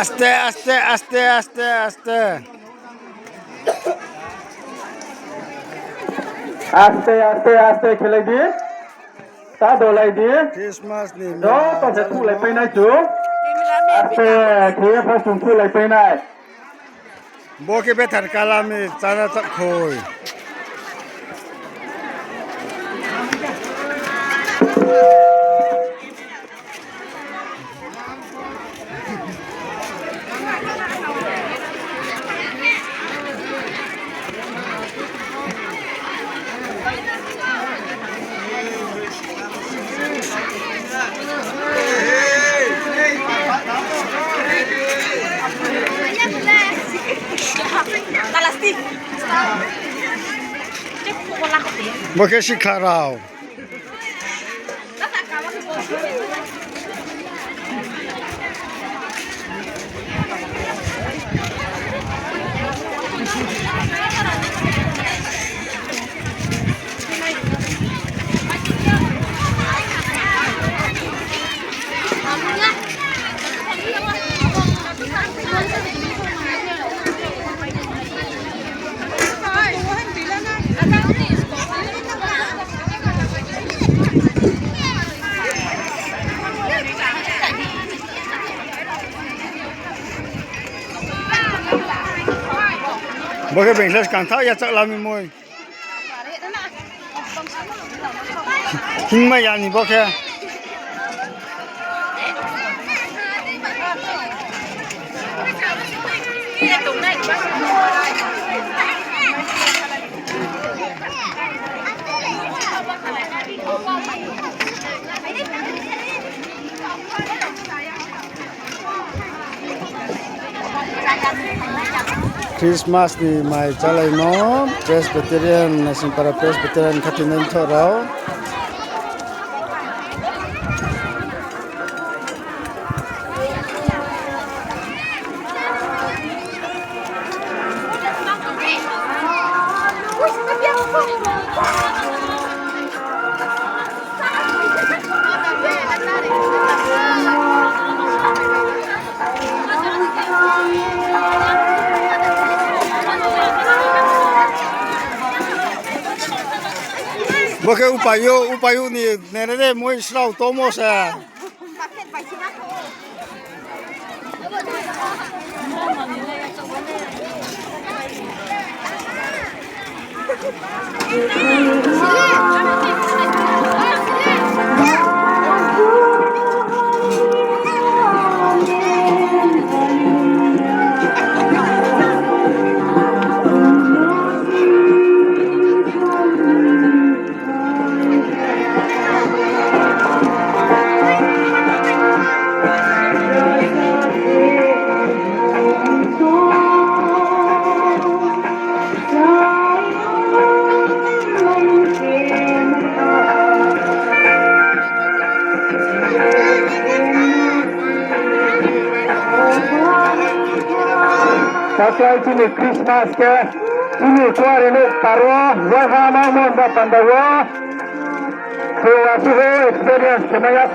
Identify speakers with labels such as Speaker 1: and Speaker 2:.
Speaker 1: আস্তে আস্তে আস্তে আস্তে আস্তে
Speaker 2: আস্তে আস্তে আস্তে খেলে দিয়ে তা দলাই দিয়ে
Speaker 1: Christmas ni
Speaker 2: তো সে তুলে পেনাই চু আস্তে খেয়ে ফসুন তুলে পেনাই
Speaker 1: Boki betar kalami sana tak khoi. Boki shikarau. Boki bengklas kantau ya cak lami moi. Hingma ya ni boki. Christmas ni mai calai no Presbyterian nasin para Presbyterian katinan thorau Boki upayu ni nere moi srau tomo sa
Speaker 2: Pakai sini Christmas ke sini keluar ini taruh wahana mau datang bawa. So, experience kena ya,